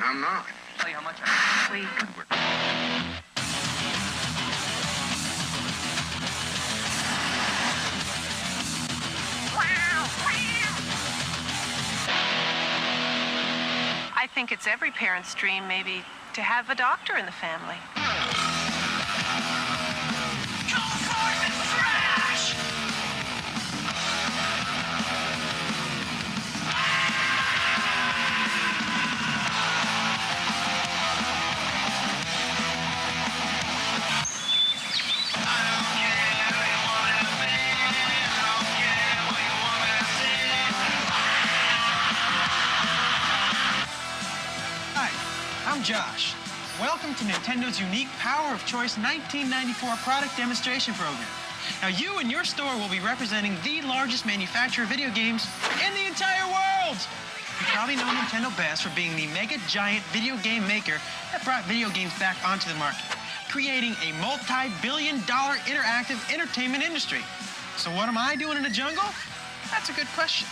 I'm not. Tell you how much I Wait. good work. I think it's every parent's dream, maybe, to have a doctor in the family. Go for the trash! I'm Josh. Welcome to Nintendo's unique Power of Choice 1994 product demonstration program. Now, you and your store will be representing the largest manufacturer of video games in the entire world. You probably know Nintendo best for being the mega giant video game maker that brought video games back onto the market, creating a multi-billion-dollar interactive entertainment industry. So what am I doing in the jungle? That's a good question.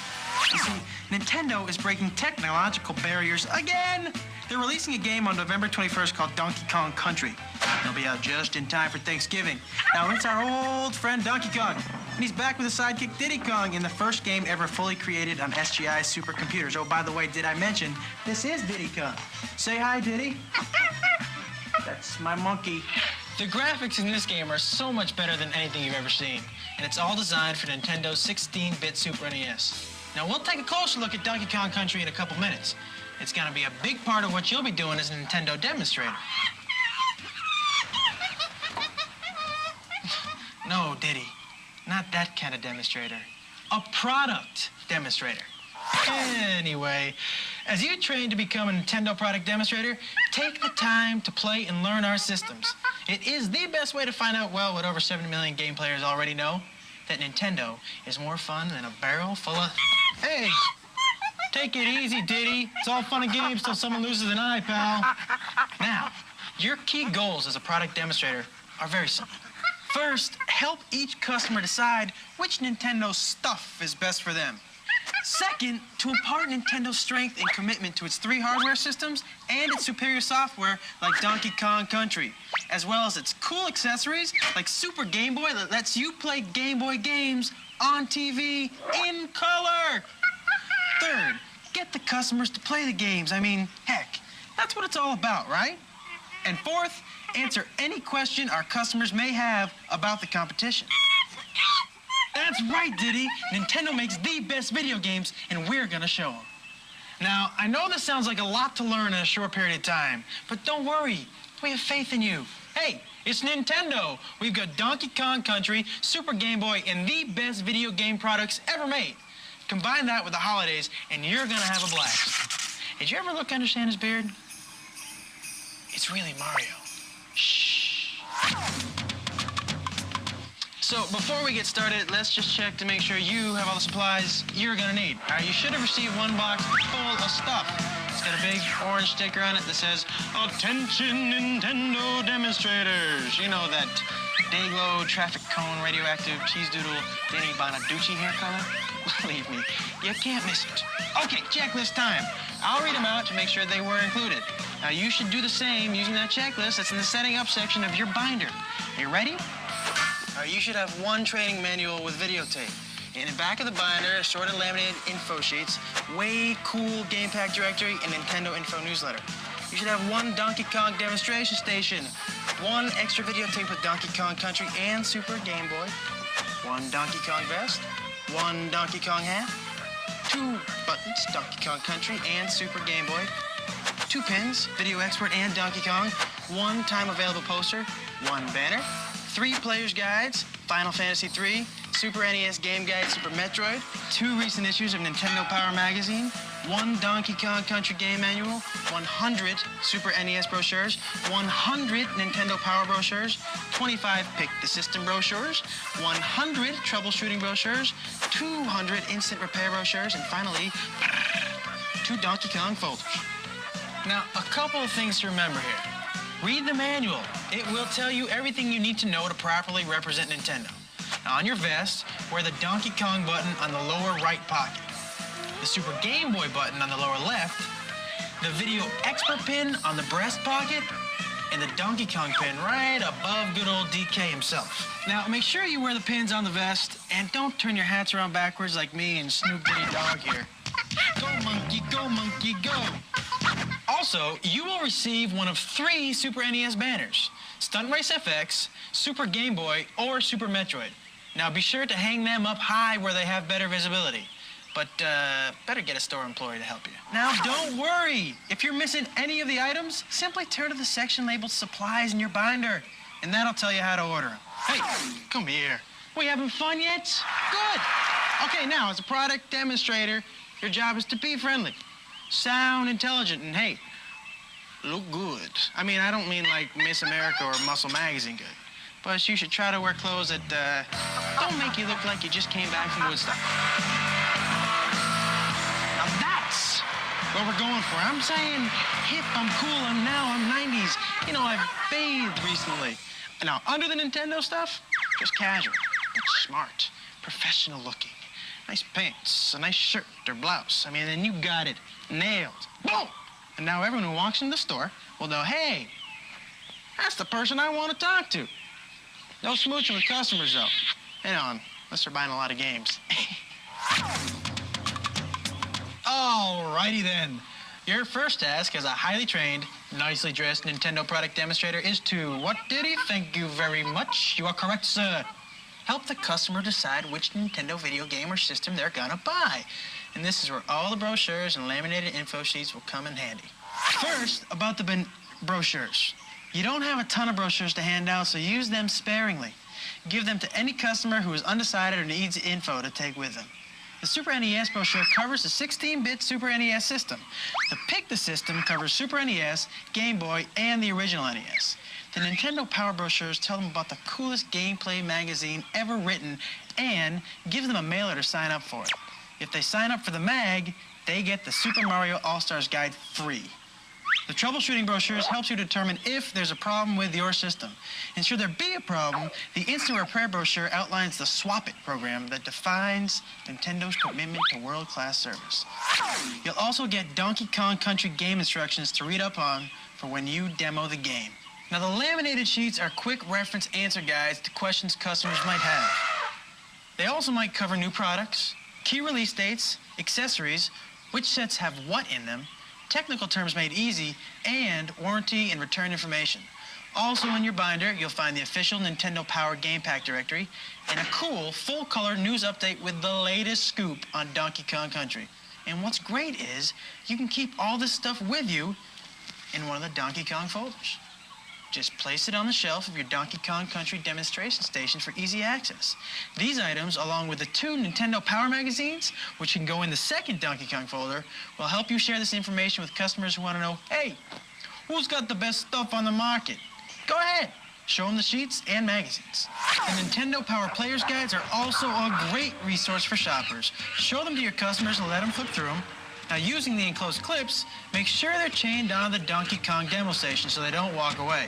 You see, Nintendo is breaking technological barriers again. They're releasing a game on November 21st called Donkey Kong Country. It'll be out just in time for Thanksgiving. Now, it's our old friend Donkey Kong, and he's back with his sidekick Diddy Kong in the first game ever fully created on SGI supercomputers. Oh, by the way, did I mention, this is Diddy Kong. Say hi, Diddy. That's my monkey. The graphics in this game are so much better than anything you've ever seen, and it's all designed for Nintendo's 16-bit Super NES. Now, we'll take a closer look at Donkey Kong Country in a couple minutes. It's gonna be a big part of what you'll be doing as a Nintendo demonstrator. No, Diddy, not that kind of demonstrator. A product demonstrator. Anyway, as you train to become a Nintendo product demonstrator, take the time to play and learn our systems. It is the best way to find out, well, what over 70 million game players already know, that Nintendo is more fun than a barrel full of... Hey! Take it easy, Diddy. It's all fun and games till someone loses an eye, pal. Now, your key goals as a product demonstrator are very simple. First, help each customer decide which Nintendo stuff is best for them. Second, to impart Nintendo's strength and commitment to its 3 hardware systems and its superior software like Donkey Kong Country, as well as its cool accessories like Super Game Boy that lets you play Game Boy games on TV in color. Third, get the customers to play the games. I mean, heck, that's what it's all about, right? And fourth, answer any question our customers may have about the competition. That's right, Diddy. Nintendo makes the best video games, and we're gonna show them. Now, I know this sounds like a lot to learn in a short period of time, but don't worry. We have faith in you. Hey, it's Nintendo. We've got Donkey Kong Country, Super Game Boy, and the best video game products ever made. Combine that with the holidays, and you're gonna have a blast. Did you ever look under Santa's beard? It's really Mario. Shh. So before we get started, let's just check to make sure you have all the supplies you're gonna need. All right, you should have received one box full of stuff. It's got a big orange sticker on it that says, "Attention Nintendo demonstrators." You know that Dayglow, traffic cone, radioactive, cheese doodle, Danny Bonaducci hair color? Believe me, you can't miss it. Okay, checklist time. I'll read them out to make sure they were included. Now, you should do the same using that checklist that's in the setting up section of your binder. Are you ready? All right, you should have one training manual with videotape. In the back of the binder, assorted laminated info sheets, way cool game pack directory, and Nintendo info newsletter. You should have one Donkey Kong demonstration station, one extra videotape with Donkey Kong Country and Super Game Boy, one Donkey Kong vest, one Donkey Kong hat, 2 buttons, Donkey Kong Country and Super Game Boy, 2 pins, Video Expert and Donkey Kong, 1 time-available poster, 1 banner, 3 players' guides, Final Fantasy III, Super NES Game Guide, Super Metroid, 2 recent issues of Nintendo Power Magazine, 1 Donkey Kong Country game manual, 100 Super NES brochures, 100 Nintendo Power brochures, 25 Pick the System brochures, 100 troubleshooting brochures, 200 instant repair brochures, and finally, 2 Donkey Kong folders. Now, a couple of things to remember here. Read the manual. It will tell you everything you need to know to properly represent Nintendo. Now, on your vest, wear the Donkey Kong button on the lower right pocket, the Super Game Boy button on the lower left, the Video Expert pin on the breast pocket, and the Donkey Kong pin right above good old DK himself. Now, make sure you wear the pins on the vest, and don't turn your hats around backwards like me and Snoop Diddy Dog here. Go, monkey, go! Also, you will receive one of 3 Super NES banners: Stunt Race FX, Super Game Boy, or Super Metroid. Now, be sure to hang them up high where they have better visibility. But better get a store employee to help you. Now, don't worry. If you're missing any of the items, simply turn to the section labeled Supplies in your binder, and that'll tell you how to order them. Hey, come here. We having fun yet? Good. Okay, now, as a product demonstrator, your job is to be friendly, sound intelligent, and hey, look good. I mean, I don't mean like Miss America or Muscle Magazine good, but you should try to wear clothes that don't make you look like you just came back from Woodstock. That's what we're going for. I'm saying hip, I'm cool, I'm 90s. You know, I've bathed recently. Now, under the Nintendo stuff, just casual, but smart, professional looking. Nice pants, a nice shirt or blouse. I mean, then you got it nailed. Boom! And now everyone who walks in the store will know, hey, that's the person I want to talk to. No smooching with customers, though. You know, unless they're buying a lot of games. Alrighty then. Your first task as a highly trained, nicely dressed Nintendo product demonstrator is to, what did he? Thank you very much. You are correct, sir. Help the customer decide which Nintendo video game or system they're gonna buy. And this is where all the brochures and laminated info sheets will come in handy. First, about the brochures. You don't have a ton of brochures to hand out, so use them sparingly. Give them to any customer who is undecided or needs info to take with them. The Super NES brochure covers the 16-bit Super NES system. The Pick the System covers Super NES, Game Boy, and the original NES. The Nintendo Power brochures tell them about the coolest gameplay magazine ever written and gives them a mailer to sign up for it. If they sign up for the mag, they get the Super Mario All-Stars Guide free. The troubleshooting brochures helps you determine if there's a problem with your system. And should there be a problem, the Instant Repair brochure outlines the Swap It program that defines Nintendo's commitment to world-class service. You'll also get Donkey Kong Country game instructions to read up on for when you demo the game. Now, the laminated sheets are quick reference answer guides to questions customers might have. They also might cover new products, key release dates, accessories, which sets have what in them, technical terms made easy, and warranty and return information. Also in your binder, you'll find the official Nintendo Power Game Pack directory and a cool full-color news update with the latest scoop on Donkey Kong Country. And what's great is you can keep all this stuff with you in one of the Donkey Kong folders. Just place it on the shelf of your Donkey Kong Country demonstration station for easy access. These items, along with the 2 Nintendo Power magazines, which can go in the second Donkey Kong folder, will help you share this information with customers who want to know, hey, who's got the best stuff on the market? Go ahead. Show them the sheets and magazines. The Nintendo Power Players Guides are also a great resource for shoppers. Show them to your customers and let them flip through them. Now, using the enclosed clips, make sure they're chained onto the Donkey Kong demo station so they don't walk away.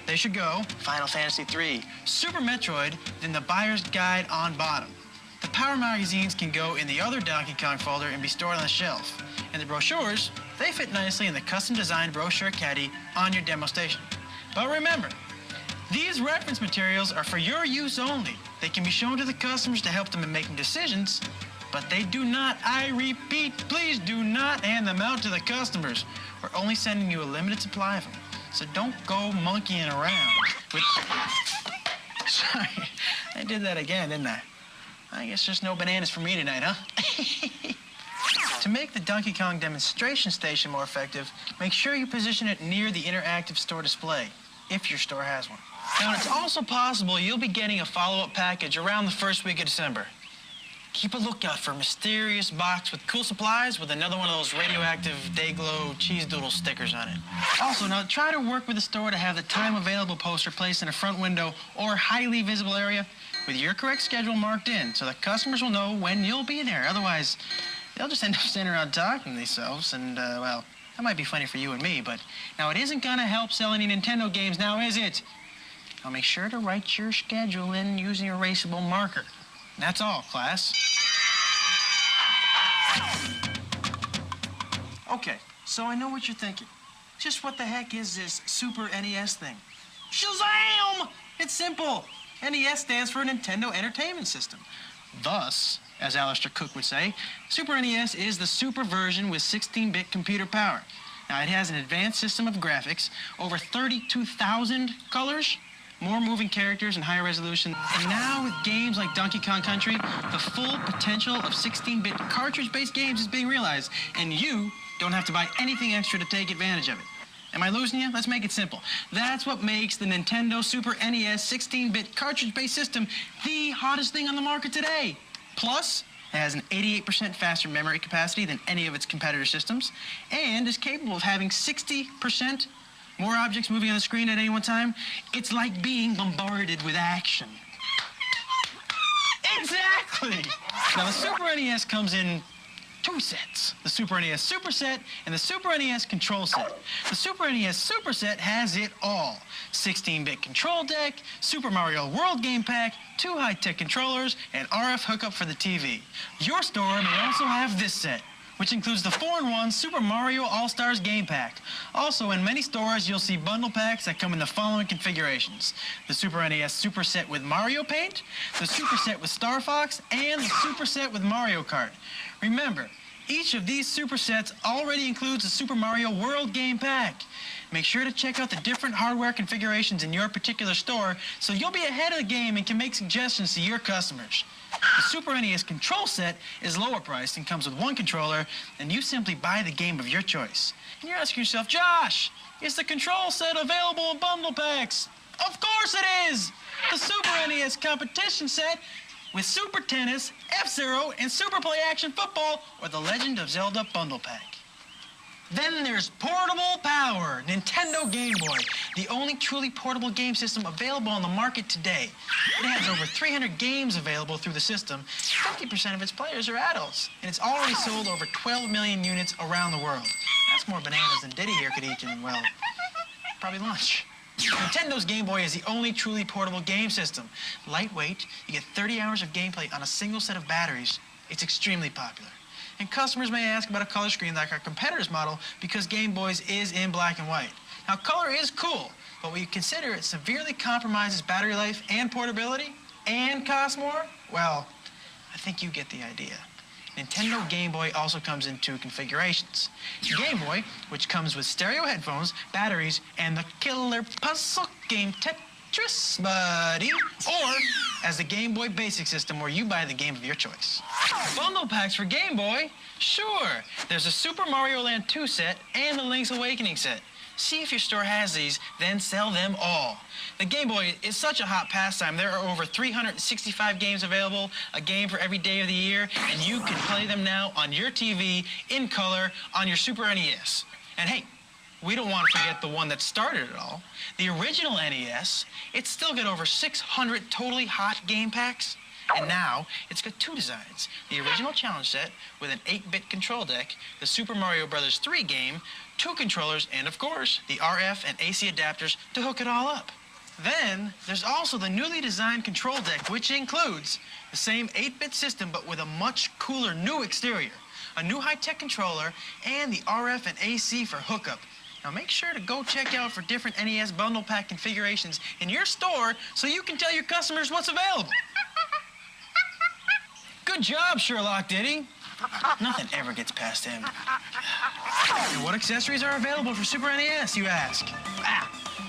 They should go Final Fantasy III, Super Metroid, then the buyer's guide on bottom. The Power magazines can go in the other Donkey Kong folder and be stored on the shelf. And the brochures, they fit nicely in the custom-designed brochure caddy on your demo station. But remember, these reference materials are for your use only. They can be shown to the customers to help them in making decisions, but they do not, I repeat, please do not hand them out to the customers. We're only sending you a limited supply of them, so don't go monkeying around with... Sorry, I did that again, didn't I? I guess there's no bananas for me tonight, huh? To make the Donkey Kong demonstration station more effective, make sure you position it near the interactive store display, if your store has one. Now, it's also possible you'll be getting a follow-up package around the first week of December. Keep a lookout for a mysterious box with cool supplies with another one of those radioactive Dayglow cheese doodle stickers on it. Also, now try to work with the store to have the time available poster placed in a front window or highly visible area with your correct schedule marked in so that customers will know when you'll be there. Otherwise, they'll just end up standing around talking to themselves and, well, that might be funny for you and me, but now it isn't gonna help sell any Nintendo games now, is it? Now make sure to write your schedule in using an erasable marker. That's all, class. Okay, So I know what you're thinking. Just what the heck is this Super NES thing? Shazam! It's simple. NES stands for Nintendo Entertainment System. Thus, as Alistair Cook would say, Super NES is the super version with 16-bit computer power. Now, it has an advanced system of graphics, over 32,000 colors, more moving characters and higher resolution. And now with games like Donkey Kong Country, the full potential of 16-bit cartridge-based games is being realized, and you don't have to buy anything extra to take advantage of it. Am I losing you? Let's make it simple. That's what makes the Nintendo Super NES 16-bit cartridge-based system the hottest thing on the market today. Plus, it has an 88% faster memory capacity than any of its competitor systems, and is capable of having 60% more objects moving on the screen at any one time. It's like being bombarded with action. Exactly! Now, the Super NES comes in two sets. The Super NES Super Set and the Super NES Control Set. The Super NES Super Set has it all. 16-bit control deck, Super Mario World Game Pack, 2 high-tech controllers, and RF hookup for the TV. Your store may also have this set, which includes the 4-in-1 Super Mario All-Stars Game Pack. Also, in many stores, you'll see bundle packs that come in the following configurations: the Super NES Super Set with Mario Paint, the Super Set with Star Fox, and the Super Set with Mario Kart. Remember, each of these super sets already includes a Super Mario World Game Pack. Make sure to check out the different hardware configurations in your particular store so you'll be ahead of the game and can make suggestions to your customers. The Super NES Control Set is lower priced and comes with 1 controller, and you simply buy the game of your choice. And you're asking yourself, Josh, is the Control Set available in bundle packs? Of course it is! The Super NES Competition Set with Super Tennis, F-Zero, and Super Play Action Football, or the Legend of Zelda Bundle Pack. Then there's Portable Power, Nintendo Game Boy, the only truly portable game system available on the market today. It has over 300 games available through the system. 50% of its players are adults, and it's already sold over 12 million units around the world. That's more bananas than Diddy here could eat in, well, probably lunch. Nintendo's Game Boy is the only truly portable game system. Lightweight, you get 30 hours of gameplay on a single set of batteries. It's extremely popular. And customers may ask about a color screen like our competitor's model because Game Boy's is in black and white. Now, color is cool, but when you consider it severely compromises battery life and portability and costs more, well, I think you get the idea. Nintendo Game Boy also comes in 2 configurations. Game Boy, which comes with stereo headphones, batteries, and the killer puzzle game Tetris Buddy, or as the Game Boy Basic System, where you buy the game of your choice. Bundle packs for Game Boy? Sure. There's a Super Mario Land 2 set and the Link's Awakening set. See if your store has these, then sell them all. The Game Boy is such a hot pastime. There are over 365 games available, a game for every day of the year, and you can play them now on your TV, in color, on your Super NES. And hey, we don't want to forget the one that started it all. The original NES, it's still got over 600 totally hot game packs. And now, it's got 2 designs. The original challenge set with an 8-bit control deck, the Super Mario Bros. 3 game, 2 controllers, and of course, the RF and AC adapters to hook it all up. Then, there's also the newly designed control deck, which includes the same 8-bit system, but with a much cooler new exterior, a new high-tech controller, and the RF and AC for hookup. Now make sure to go check out for different NES bundle pack configurations in your store so you can tell your customers what's available. Good job, Sherlock Diddy. Nothing ever gets past him. And what accessories are available for Super NES, you ask?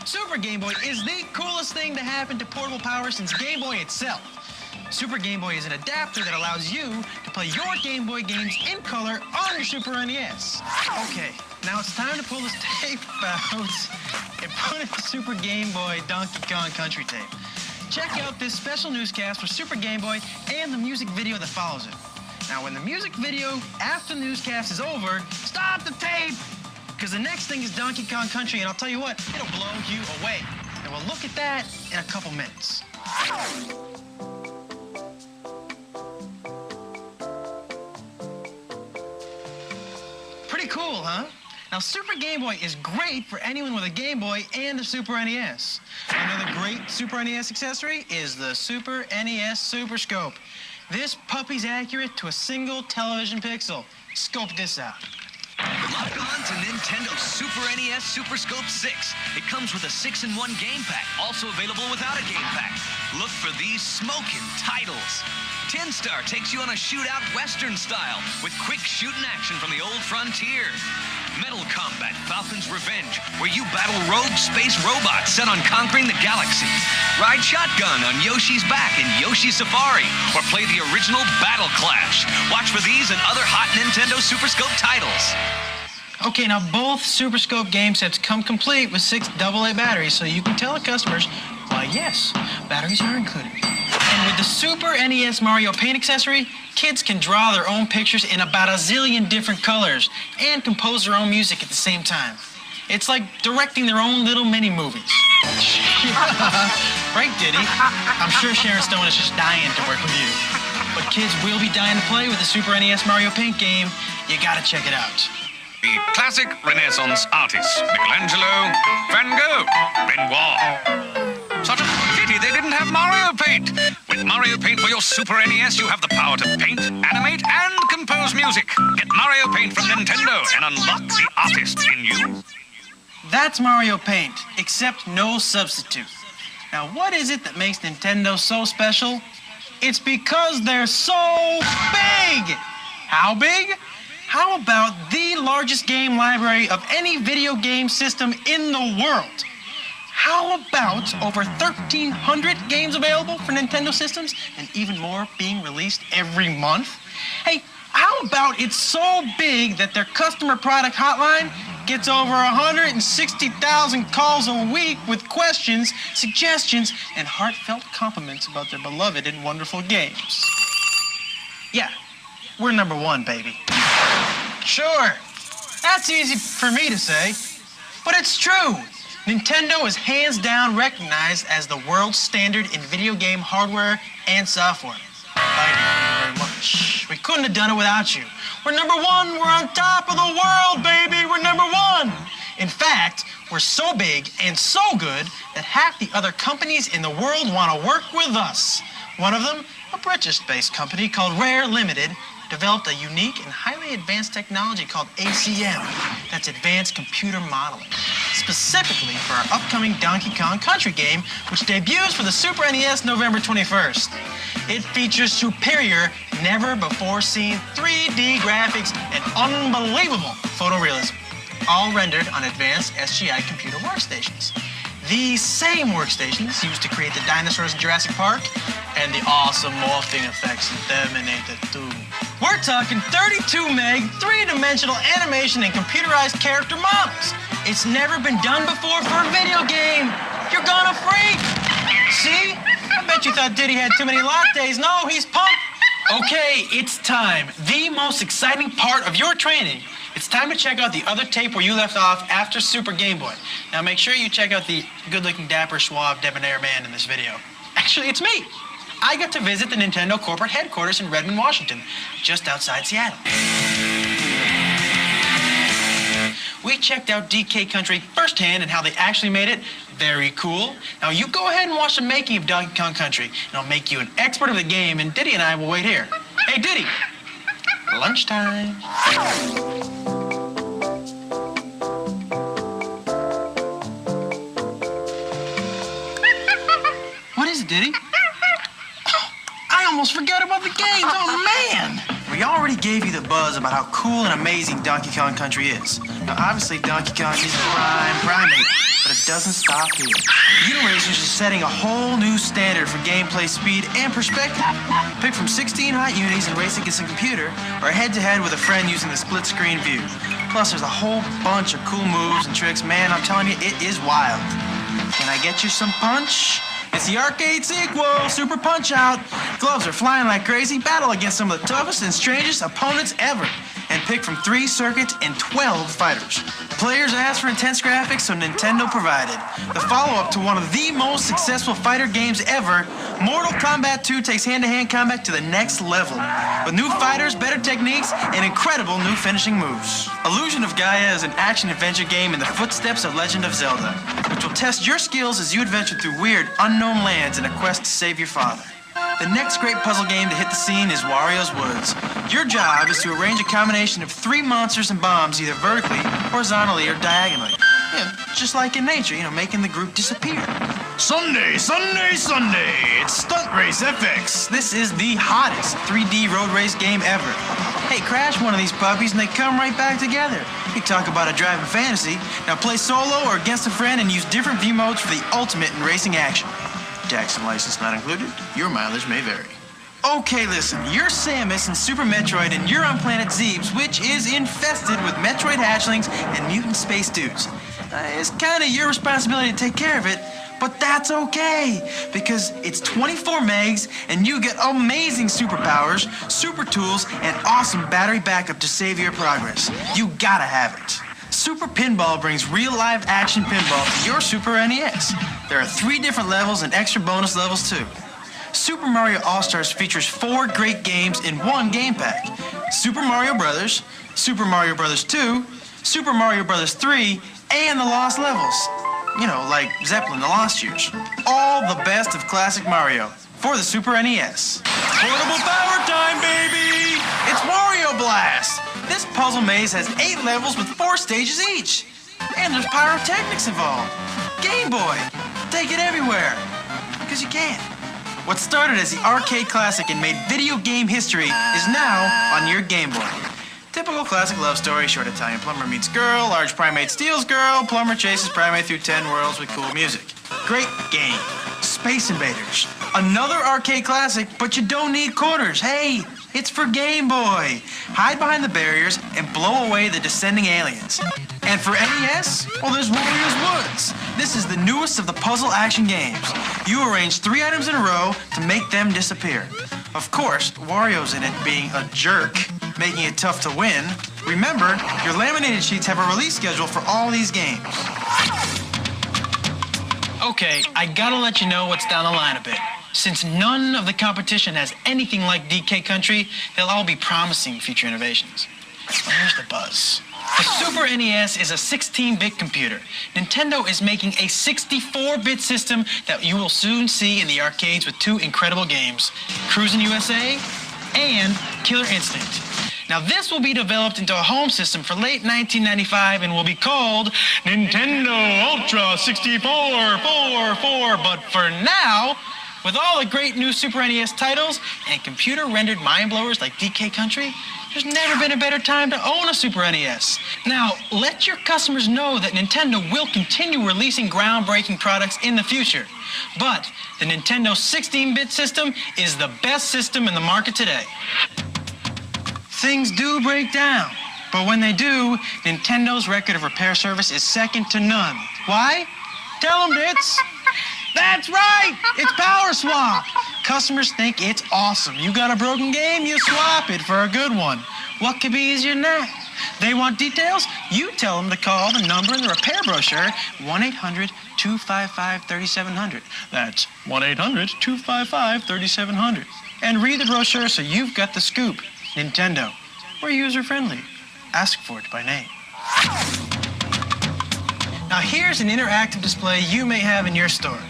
Super Game Boy is the coolest thing to happen to portable power since Game Boy itself. Super Game Boy is an adapter that allows you to play your Game Boy games in color on your Super NES. Okay, now it's time to pull this tape out and put in the Super Game Boy Donkey Kong Country tape. Check out this special newscast for Super Game Boy and the music video that follows it. Now, when the music video after the newscast is over, stop the tape! Because the next thing is Donkey Kong Country, and I'll tell you what, it'll blow you away. And we'll look at that in a couple minutes. Pretty cool, huh? Now, Super Game Boy is great for anyone with a Game Boy and a Super NES. Another great Super NES accessory is the Super NES Super Scope. This puppy's accurate to a single television pixel. Scope this out. Log on to Nintendo Super NES Super Scope 6. It comes with a 6-in-1 game pack, also available without a game pack. Look for these smoking titles. Tin Star takes you on a shootout Western style with quick shooting action from the old frontier. Metal Combat Falcon's Revenge, where you battle rogue space robots set on conquering the galaxy. Ride shotgun on Yoshi's Back in Yoshi Safari, or play the original Battle Clash. Watch for these and other hot Nintendo Super Scope titles. Okay, now both Super Scope game sets come complete with 6 AA batteries, so you can tell the customers, why yes, batteries are included. And with the Super NES Mario Paint accessory, kids can draw their own pictures in about a zillion different colors and compose their own music at the same time. It's like directing their own little mini-movies. Right, Diddy? I'm sure Sharon Stone is just dying to work with you. But kids will be dying to play with the Super NES Mario Paint game. You gotta check it out. The classic Renaissance artists, Michelangelo, Van Gogh, Renoir. Such a pity they didn't have Mario Paint. With Mario Paint for your Super NES, you have the power to paint, animate, and compose music. Get Mario Paint from Nintendo and unlock the artist in you. That's Mario Paint, except no substitute. Now, what is it that makes Nintendo so special? It's because they're so big! How big? How about the largest game library of any video game system in the world? How about over 1,300 games available for Nintendo systems and even more being released every month? Hey, how about it's so big that their customer product hotline gets over 160,000 calls a week with questions, suggestions, and heartfelt compliments about their beloved and wonderful games? Yeah, we're number one, baby. Sure, that's easy for me to say, but it's true. Nintendo is hands down recognized as the world standard in video game hardware and software. Thank you very much. We couldn't have done it without you. We're number one. We're on top of the world, baby. We're number one. In fact, we're so big and so good that half the other companies in the world want to work with us. One of them, a British-based company called Rare Limited, developed a unique and highly advanced technology called ACM. That's Advanced Computer Modeling, specifically for our upcoming Donkey Kong Country game, which debuts for the Super NES November 21st. It features superior, never-before-seen 3D graphics and unbelievable photorealism, all rendered on advanced SGI computer workstations. These same workstations used to create the dinosaurs in Jurassic Park and the awesome morphing effects in Terminator 2. We're talking 32 meg, 3-dimensional animation and computerized character models. It's never been done before for a video game. You're gonna freak. See? I bet you thought Diddy had too many lattes. No, he's pumped. Okay, it's time. The most exciting part of your training. It's time to check out the other tape where you left off after Super Game Boy. Now make sure you check out the good-looking, dapper, suave, debonair man in this video. Actually, it's me. I got to visit the Nintendo corporate headquarters in Redmond, Washington, just outside Seattle. We checked out DK Country firsthand and how they actually made it. Very cool. Now you go ahead and watch the making of Donkey Kong Country, and I'll make you an expert of the game, and Diddy and I will wait here. Hey, Diddy, lunchtime. What is it, Diddy? I almost forgot about the games. Oh, man. We already gave you the buzz about how cool and amazing Donkey Kong Country is. Now, obviously, Donkey Kong is the primate, but it doesn't stop here. Uniracers is setting a whole new standard for gameplay speed and perspective. Pick from 16 hot unis and race against a computer, or head-to-head with a friend using the split-screen view. Plus, there's a whole bunch of cool moves and tricks. Man, I'm telling you, it is wild. Can I get you some punch? It's the arcade sequel, Super Punch-Out! Gloves are flying like crazy, battle against some of the toughest and strangest opponents ever, and pick from 3 circuits and 12 fighters. Players asked for intense graphics, so Nintendo provided. The follow-up to one of the most successful fighter games ever, Mortal Kombat 2 takes hand-to-hand combat to the next level, with new fighters, better techniques, and incredible new finishing moves. Illusion of Gaia is an action-adventure game in the footsteps of Legend of Zelda, which will test your skills as you adventure through weird, unknown lands in a quest to save your father. The next great puzzle game to hit the scene is Wario's Woods. Your job is to arrange a combination of 3 monsters and bombs either vertically horizontally or diagonally. Yeah, just like in nature, making the group disappear. Sunday, Sunday, Sunday. It's Stunt Race FX. This is the hottest 3D road race game ever. Hey, crash one of these puppies and they come right back together. You talk about a driving fantasy. Now play solo or against a friend and use different view modes for the ultimate in racing action. Tax and license not included. Your mileage may vary. Okay, listen. You're Samus in Super Metroid and you're on planet Zebes, which is infested with Metroid hatchlings and mutant space dudes. It's kind of your responsibility to take care of it, but that's okay, because it's 24 megs and you get amazing superpowers, super tools, and awesome battery backup to save your progress. You gotta have it. Super Pinball brings real live action pinball to your Super NES. There are 3 different levels and extra bonus levels too. Super Mario All-Stars features 4 great games in one game pack. Super Mario Brothers, Super Mario Brothers 2, Super Mario Brothers 3, and the Lost Levels. Like Zeppelin, the Lost Years. All the best of classic Mario for the Super NES. Portable power time, baby! It's Wario Blast! This puzzle maze has 8 levels with 4 stages each. And there's pyrotechnics involved. Game Boy, take it everywhere. Because you can. What started as the arcade classic and made video game history is now on your Game Boy. Typical classic love story, short Italian plumber meets girl, large primate steals girl, plumber chases primate through 10 worlds with cool music. Great game. Space Invaders. Another arcade classic, but you don't need quarters. Hey, it's for Game Boy. Hide behind the barriers and blow away the descending aliens. And for NES, well, there's Warriors Woods. This is the newest of the puzzle action games. You arrange 3 items in a row to make them disappear. Of course, Wario's in it being a jerk, making it tough to win. Remember, your laminated sheets have a release schedule for all these games. Okay, I gotta let you know what's down the line a bit. Since none of the competition has anything like DK Country, they'll all be promising future innovations. Well, here's the buzz. The Super NES is a 16-bit computer. Nintendo is making a 64-bit system that you will soon see in the arcades with 2 incredible games, Cruisin' USA and Killer Instinct. Now, this will be developed into a home system for late 1995 and will be called Nintendo Ultra 6444. But for now, with all the great new Super NES titles and computer-rendered mind-blowers like DK Country, there's never been a better time to own a Super NES. Now, let your customers know that Nintendo will continue releasing groundbreaking products in the future. But the Nintendo 16-bit system is the best system in the market today. Things do break down, but when they do, Nintendo's record of repair service is second to none. Why? Tell them, Ditz. That's right! It's Power Swap! Customers think it's awesome. You got a broken game, you swap it for a good one. What could be easier than that? They want details? You tell them to call the number in the repair brochure, 1-800-255-3700. That's 1-800-255-3700. And read the brochure so you've got the scoop. Nintendo. We're user-friendly. Ask for it by name. Now here's an interactive display you may have in your store.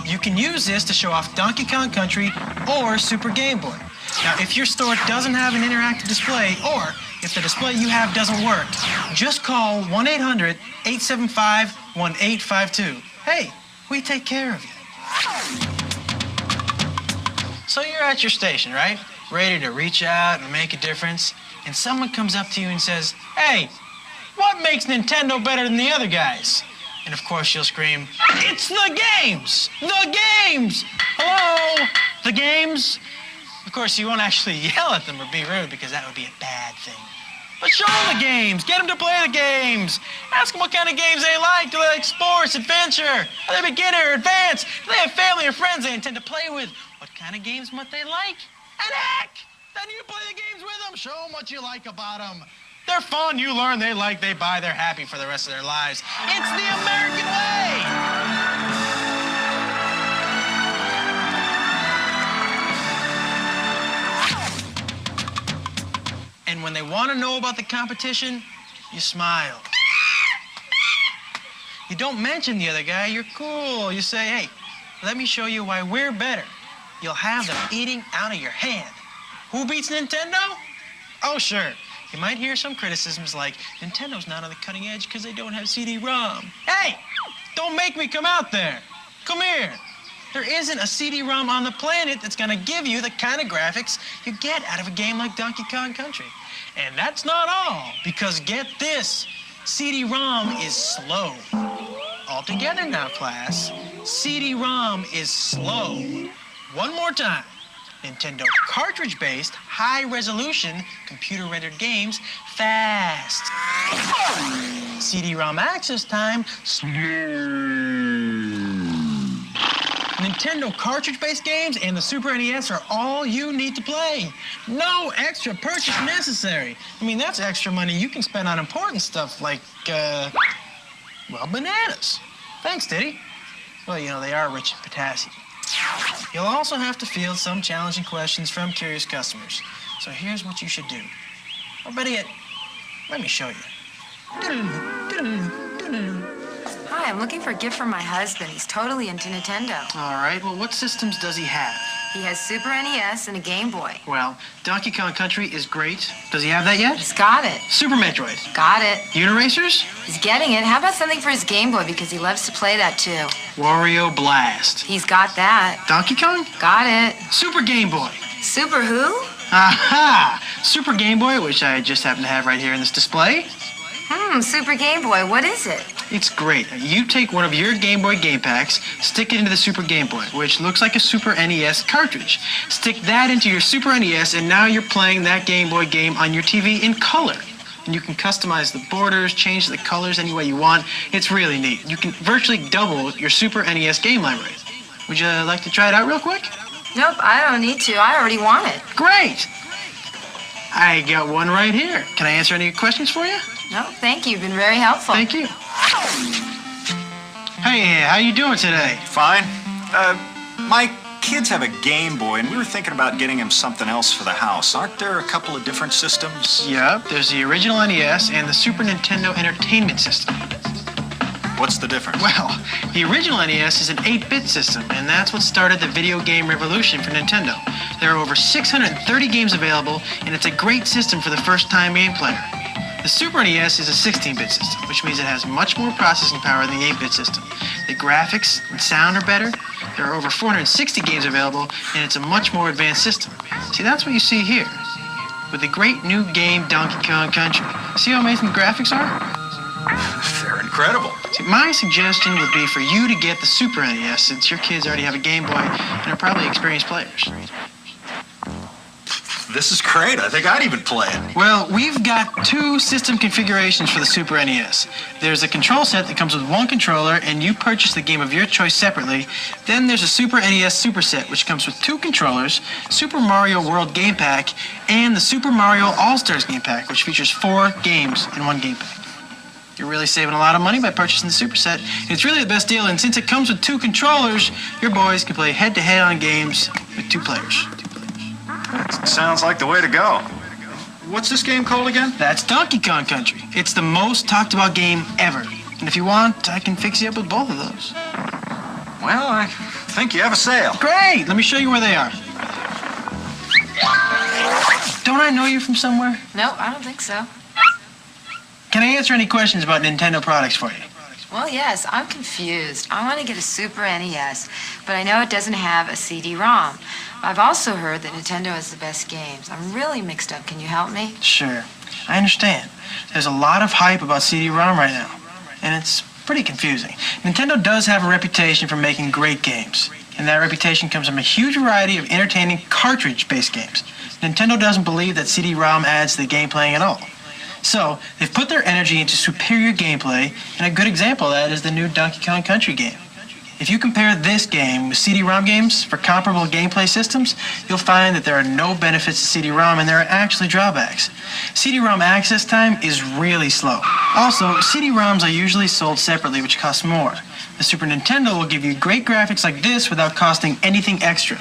You can use this to show off Donkey Kong Country or Super Game Boy. Now if your store doesn't have an interactive display, or if the display you have doesn't work, just call 1-800-875-1852. Hey, we take care of you. So you're at your station, right? Ready to reach out and make a difference, and someone comes up to you and says, "Hey, what makes Nintendo better than the other guys?" And of course you'll scream, "It's the games! The games! Hello? The games?" Of course you won't actually yell at them or be rude because that would be a bad thing. But show them the games. Get them to play the games. Ask them what kind of games they like. Do they like sports, adventure? Are they beginner, advanced? Do they have family or friends they intend to play with? What kind of games might they like? And heck, then you play the games with them. Show them what you like about them. They're fun, you learn, they like, they buy, they're happy for the rest of their lives. It's the American way! And when they want to know about the competition, you smile. You don't mention the other guy, you're cool. You say, "Hey, let me show you why we're better." You'll have them eating out of your hand. Who beats Nintendo? Oh, sure. You might hear some criticisms like, Nintendo's not on the cutting edge because they don't have CD-ROM. Hey! Don't make me come out there! Come here! There isn't a CD-ROM on the planet that's gonna give you the kind of graphics you get out of a game like Donkey Kong Country. And that's not all, because get this, CD-ROM is slow. All together now, class. CD-ROM is slow. One more time. Nintendo cartridge-based, high-resolution, computer-rendered games, fast. CD-ROM access time, slow. Nintendo cartridge-based games and the Super NES are all you need to play. No extra purchase necessary. I mean, that's extra money you can spend on important stuff like, well, bananas. Thanks, Diddy. Well, you know, they are rich in potassium. You'll also have to field some challenging questions from curious customers. So here's what you should do. Or better yet, let me show you. Hi, I'm looking for a gift for my husband. He's totally into Nintendo. All right, well, what systems does he have? He has Super NES and a Game Boy. Well, Donkey Kong Country is great. Does he have that yet? He's got it. Super Metroid. Got it. Uniracers? He's getting it. How about something for his Game Boy, because he loves to play that too. Wario Blast. He's got that. Donkey Kong? Got it. Super Game Boy. Super who? Aha! Super Game Boy, which I just happen to have right here in this display. Super Game Boy. What is it? It's great. You take one of your Game Boy game packs, stick it into the Super Game Boy, which looks like a Super NES cartridge. Stick that into your Super NES, and now you're playing that Game Boy game on your TV in color. And you can customize the borders, change the colors any way you want. It's really neat. You can virtually double your Super NES game library. Would you like to try it out real quick? Nope, I don't need to. I already want it. Great! I got one right here. Can I answer any questions for you? No, thank you. You've been very helpful. Thank you. Hey, how you doing today? Fine. My kids have a Game Boy, and we were thinking about getting him something else for the house. Aren't there a couple of different systems? Yep, there's the original NES and the Super Nintendo Entertainment System. What's the difference? Well, the original NES is an 8-bit system, and that's what started the video game revolution for Nintendo. There are over 630 games available, and it's a great system for the first-time game player. The Super NES is a 16-bit system, which means it has much more processing power than the 8-bit system. The graphics and sound are better. There are over 460 games available, and it's a much more advanced system. See, that's what you see here, with the great new game Donkey Kong Country. See how amazing the graphics are? They're incredible. See, my suggestion would be for you to get the Super NES, since your kids already have a Game Boy and are probably experienced players. This is great. I think I'd even play it. Well, we've got 2 system configurations for the Super NES. There's a control set that comes with 1 controller, and you purchase the game of your choice separately. Then there's a Super NES Super Set, which comes with 2 controllers, Super Mario World Game Pack, and the Super Mario All-Stars Game Pack, which features 4 games in 1 game pack. You're really saving a lot of money by purchasing the Super Set. It's really the best deal, and since it comes with 2 controllers, your boys can play head-to-head on games with 2 players. That sounds like the way to go. What's this game called again? That's Donkey Kong Country. It's the most talked about game ever. And if you want, I can fix you up with both of those. Well, I think you have a sale. Great! Let me show you where they are. Don't I know you from somewhere? No, I don't think so. Can I answer any questions about Nintendo products for you? Well, yes, I'm confused. I want to get a Super NES, but I know it doesn't have a CD-ROM. I've also heard that Nintendo has the best games. I'm really mixed up. Can you help me? Sure. I understand. There's a lot of hype about CD-ROM right now, and it's pretty confusing. Nintendo does have a reputation for making great games, and that reputation comes from a huge variety of entertaining cartridge-based games. Nintendo doesn't believe that CD-ROM adds to the game playing at all. So, they've put their energy into superior gameplay, and a good example of that is the new Donkey Kong Country game. If you compare this game with CD-ROM games for comparable gameplay systems, you'll find that there are no benefits to CD-ROM and there are actually drawbacks. CD-ROM access time is really slow. Also, CD-ROMs are usually sold separately, which costs more. The Super Nintendo will give you great graphics like this without costing anything extra.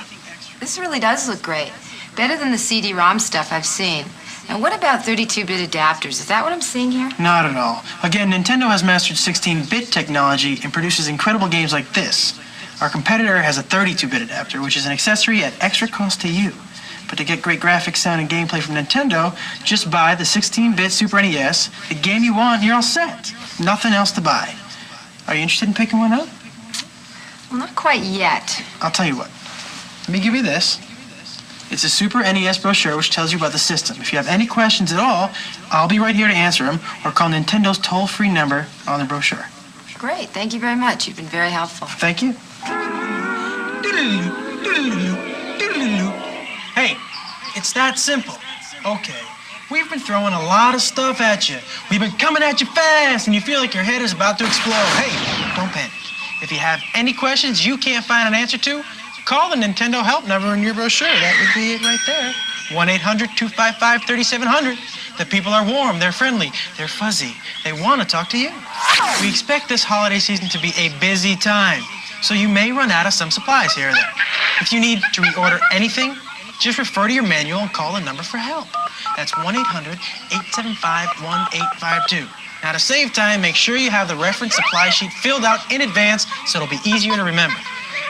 This really does look great. Better than the CD-ROM stuff I've seen. And what about 32-bit adapters? Is that what I'm seeing here? Not at all. Again, Nintendo has mastered 16-bit technology and produces incredible games like this. Our competitor has a 32-bit adapter, which is an accessory at extra cost to you. But to get great graphics, sound, and gameplay from Nintendo, just buy the 16-bit Super NES, the game you want, and you're all set. Nothing else to buy. Are you interested in picking one up? Well, not quite yet. I'll tell you what. Let me give you this. It's a Super NES brochure which tells you about the system. If you have any questions at all, I'll be right here to answer them, or call Nintendo's toll-free number on the brochure. Great. Thank you very much. You've been very helpful. Thank you. Hey, it's that simple. Okay, we've been throwing a lot of stuff at you. We've been coming at you fast, and you feel like your head is about to explode. Hey, don't panic. If you have any questions you can't find an answer to, call the Nintendo help number in your brochure. That would be it right there. 1-800-255-3700. The people are warm, they're friendly, they're fuzzy. They want to talk to you. We expect this holiday season to be a busy time, so you may run out of some supplies here or there. If you need to reorder anything, just refer to your manual and call the number for help. That's 1-800-875-1852. Now, to save time, make sure you have the reference supply sheet filled out in advance so it'll be easier to remember.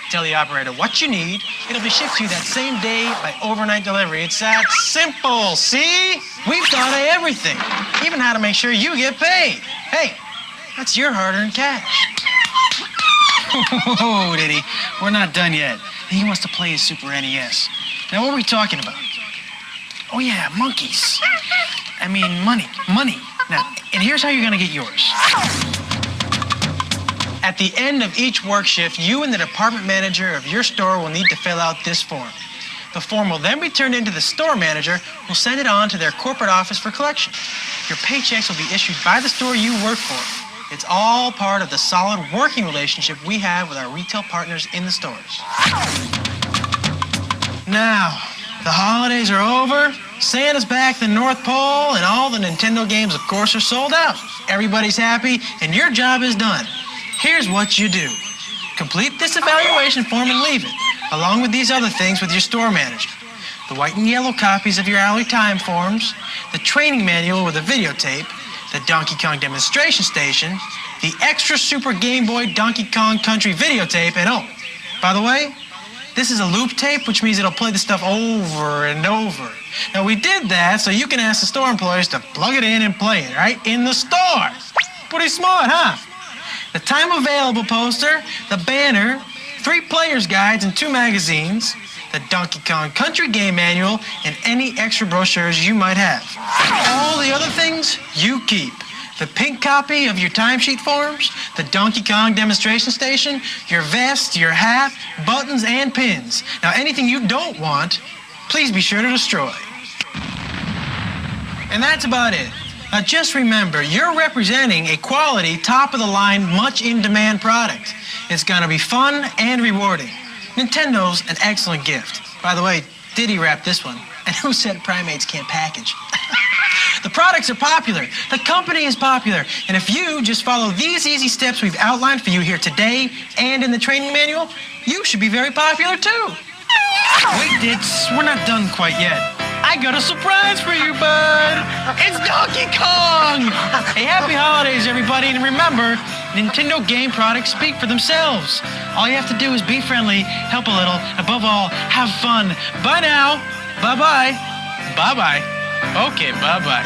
Tell the operator what you need. It'll be shipped to you that same day by overnight delivery. It's that simple, see? We've thought of everything, even how to make sure you get paid. Hey, that's your hard-earned cash. Oh, Diddy, we're not done yet. He wants to play his Super NES. Now, what are we talking about? Oh, yeah, monkeys. I mean, money. Now, and here's how you're going to get yours. At the end of each work shift, you and the department manager of your store will need to fill out this form. The form will then be turned into the store manager, who will send it on to their corporate office for collection. Your paychecks will be issued by the store you work for. It's all part of the solid working relationship we have with our retail partners in the stores. Now, the holidays are over, Santa's back to the North Pole, and all the Nintendo games, of course, are sold out. Everybody's happy, and your job is done. Here's what you do. Complete this evaluation form and leave it, along with these other things with your store manager. The white and yellow copies of your hourly time forms, the training manual with a videotape, the Donkey Kong demonstration station, the extra Super Game Boy Donkey Kong Country videotape, and oh, by the way, this is a loop tape, which means it'll play the stuff over and over. Now, we did that so you can ask the store employees to plug it in and play it right in the store. Pretty smart, huh? The time available poster, the banner, 3 players' guides and 2 magazines, the Donkey Kong Country game manual, and any extra brochures you might have. All the other things you keep. The pink copy of your timesheet forms, the Donkey Kong demonstration station, your vest, your hat, buttons, and pins. Now, anything you don't want, please be sure to destroy. And that's about it. Now, just remember, you're representing a quality, top-of-the-line, much-in-demand product. It's going to be fun and rewarding. Nintendo's an excellent gift. By the way, Diddy wrapped this one. And who said primates can't package? The products are popular. The company is popular. And if you just follow these easy steps we've outlined for you here today and in the training manual, you should be very popular, too. Wait, Ditz, we're not done quite yet. I got a surprise for you, bud. It's Donkey Kong. Hey, happy holidays, everybody. And remember, Nintendo game products speak for themselves. All you have to do is be friendly, help a little, above all, have fun. Bye now. Bye-bye. Bye-bye. Okay, bye-bye.